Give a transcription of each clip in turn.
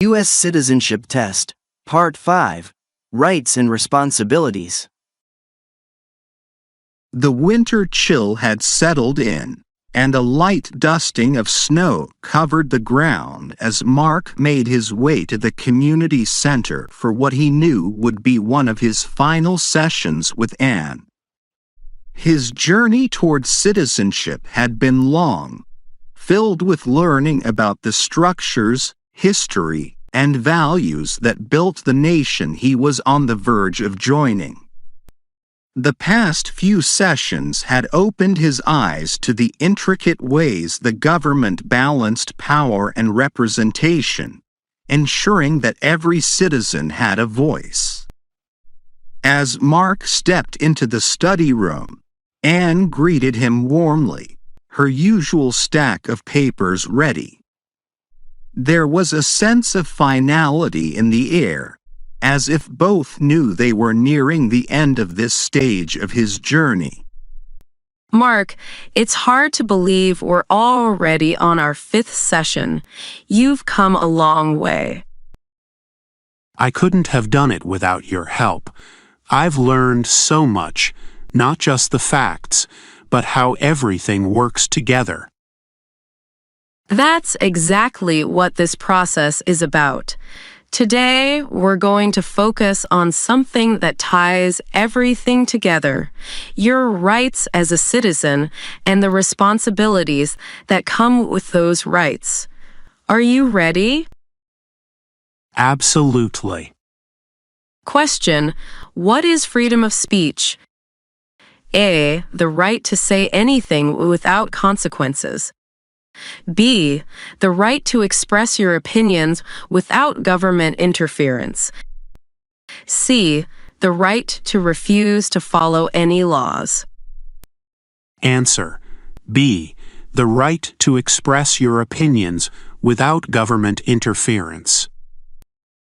U.S. Citizenship Test, Part 5, Rights and Responsibilities. The winter chill had settled in, and a light dusting of snow covered the ground as Mark made his way to the community center for what he knew would be one of his final sessions with Anne. His journey toward citizenship had been long, filled with learning about the structures, history, and values that built the nation he was on the verge of joining. The past few sessions had opened his eyes to the intricate ways the government balanced power and representation, ensuring that every citizen had a voice. As Mark stepped into the study room, Anne greeted him warmly, her usual stack of papers ready. There was a sense of finality in the air, as if both knew they were nearing the end of this stage of his journey. Mark, it's hard to believe we're already on our 5th session. You've come a long way. I couldn't have done it without your help. I've learned so much, not just the facts, but how everything works together. That's exactly what this process is about. Today, we're going to focus on something that ties everything together: your rights as a citizen and the responsibilities that come with those rights. Are you ready? Absolutely. Question: what is freedom of speech? A. The right to say anything without consequences. B. The right to express your opinions without government interference. C. The right to refuse to follow any laws. Answer: B. The right to express your opinions without government interference.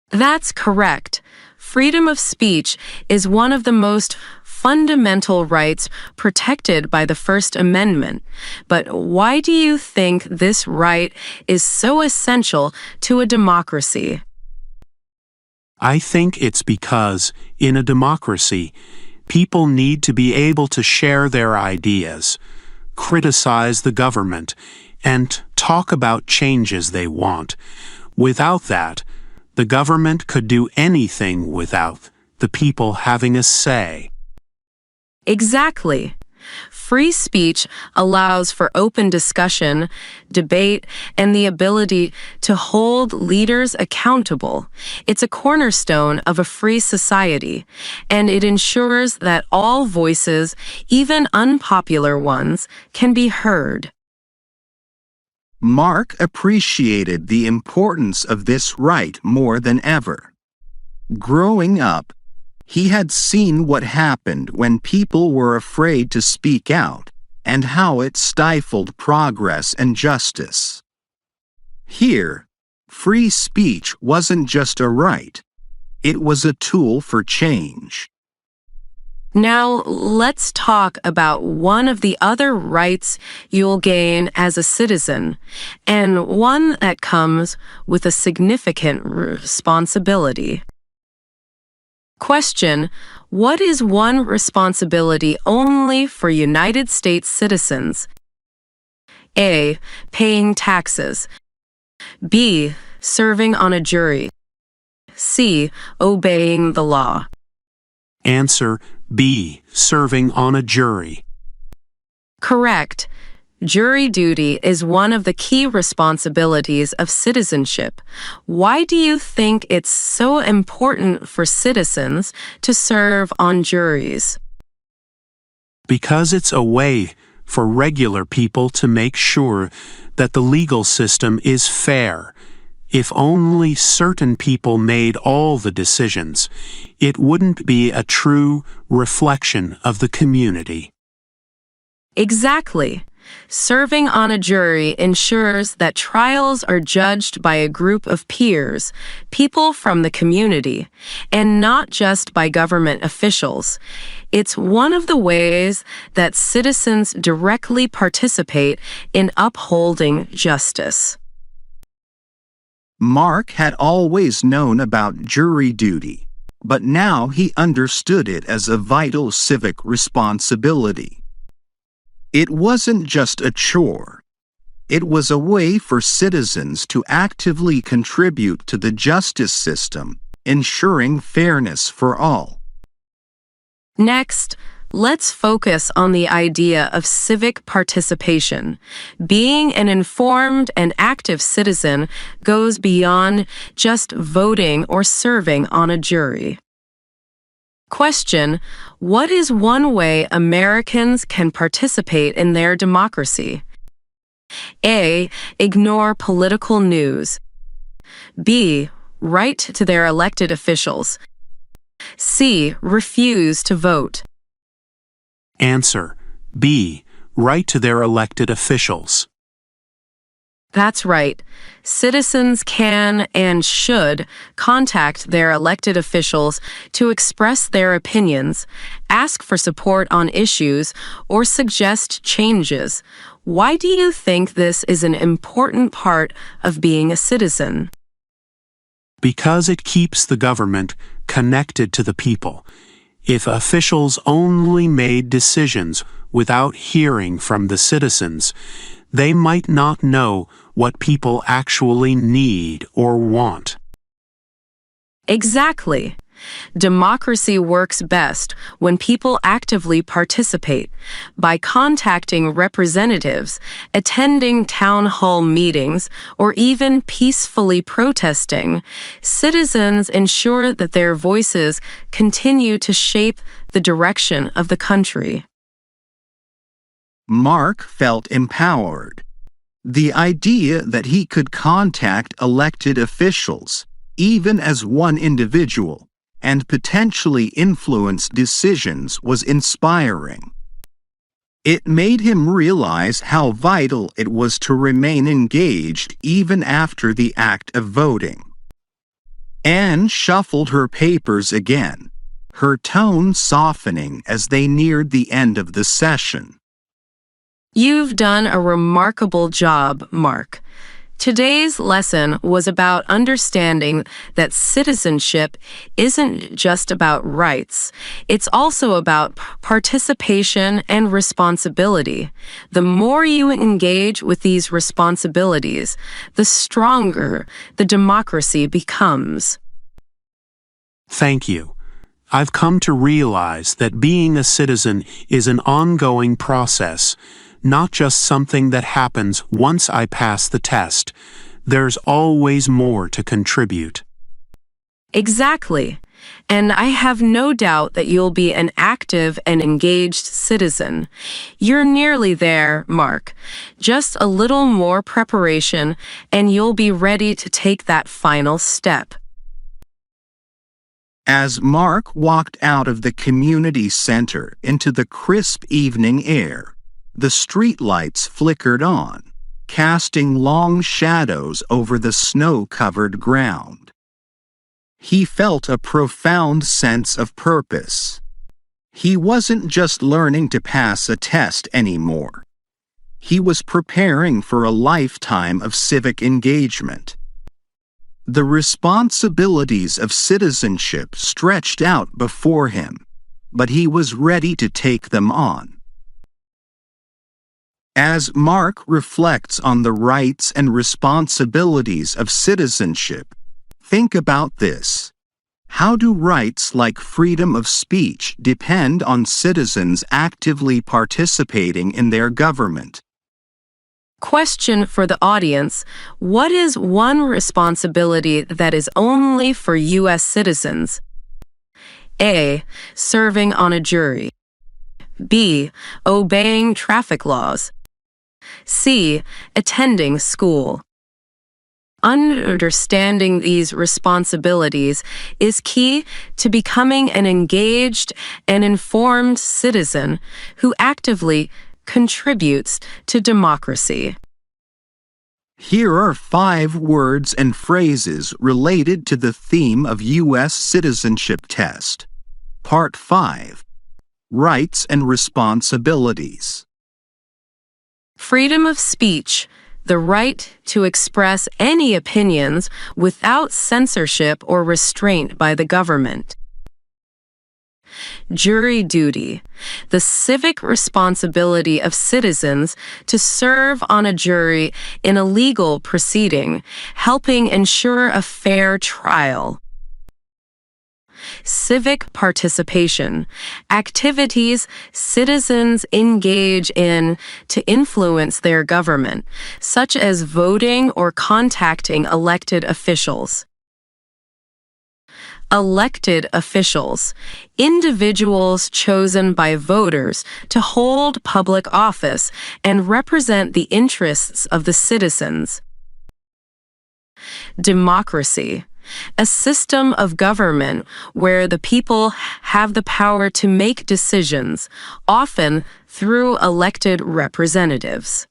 That's correct. Freedom of speech is one of the most fundamental rights protected by the First Amendment. But why do you think this right is so essential to a democracy? I think it's because, in a democracy, people need to be able to share their ideas, criticize the government, and talk about changes they want. Without that, the government could do anything without the people having a say. Exactly. Free speech allows for open discussion, debate, and the ability to hold leaders accountable. It's a cornerstone of a free society, and it ensures that all voices, even unpopular ones, can be heard. Mark appreciated the importance of this right more than ever. Growing up, he had seen what happened when people were afraid to speak out and how it stifled progress and justice. Here, free speech wasn't just a right, it was a tool for change. Now, let's talk about one of the other rights you'll gain as a citizen, and one that comes with a significant responsibility. Question: what is one responsibility only for United States citizens? A. Paying taxes. B. Serving on a jury. C. Obeying the law. Answer: B. Serving on a jury. Correct. Jury duty is one of the key responsibilities of citizenship. Why do you think it's so important for citizens to serve on juries? Because it's a way for regular people to make sure that the legal system is fair. If only certain people made all the decisions, it wouldn't be a true reflection of the community. Exactly. Serving on a jury ensures that trials are judged by a group of peers, people from the community, and not just by government officials. It's one of the ways that citizens directly participate in upholding justice. Mark had always known about jury duty, but now he understood it as a vital civic responsibility. It wasn't just a chore. It was a way for citizens to actively contribute to the justice system, ensuring fairness for all. Next, let's focus on the idea of civic participation. Being an informed and active citizen goes beyond just voting or serving on a jury. Question: what is one way Americans can participate in their democracy? A. Ignore political news. B. Write to their elected officials. C. Refuse to vote. Answer: B. Write to their elected officials. That's right. Citizens can and should contact their elected officials to express their opinions, ask for support on issues, or suggest changes. Why do you think this is an important part of being a citizen? Because it keeps the government connected to the people. If officials only made decisions without hearing from the citizens, they might not know what people actually need or want. Exactly. Democracy works best when people actively participate. By contacting representatives, attending town hall meetings, or even peacefully protesting, citizens ensure that their voices continue to shape the direction of the country. Mark felt empowered. The idea that he could contact elected officials, even as one individual, and potentially influence decisions was inspiring. It made him realize how vital it was to remain engaged even after the act of voting. Anne shuffled her papers again, her tone softening as they neared the end of the session. You've done a remarkable job, Mark. Today's lesson was about understanding that citizenship isn't just about rights. It's also about participation and responsibility. The more you engage with these responsibilities, the stronger the democracy becomes. Thank you. I've come to realize that being a citizen is an ongoing process, not just something that happens once I pass the test. There's always more to contribute. Exactly. And I have no doubt that you'll be an active and engaged citizen. You're nearly there, Mark. Just a little more preparation, and you'll be ready to take that final step. As Mark walked out of the community center into the crisp evening air, the streetlights flickered on, casting long shadows over the snow-covered ground. He felt a profound sense of purpose. He wasn't just learning to pass a test anymore. He was preparing for a lifetime of civic engagement. The responsibilities of citizenship stretched out before him, but he was ready to take them on. As Mark reflects on the rights and responsibilities of citizenship, think about this. How do rights like freedom of speech depend on citizens actively participating in their government? Question for the audience: what is one responsibility that is only for U.S. citizens? A. Serving on a jury. B. Obeying traffic laws. C. Attending school. Understanding these responsibilities is key to becoming an engaged and informed citizen who actively contributes to democracy. Here are 5 words and phrases related to the theme of U.S. Citizenship Test. Part 5. Rights and Responsibilities. Freedom of speech. the right to express any opinions without censorship or restraint by the government. Jury duty, the civic responsibility of citizens to serve on a jury in a legal proceeding, helping ensure a fair trial. Civic participation, activities citizens engage in to influence their government, such as voting or contacting elected officials. Elected officials, individuals chosen by voters to hold public office and represent the interests of the citizens. Democracy, a system of government where the people have the power to make decisions, often through elected representatives.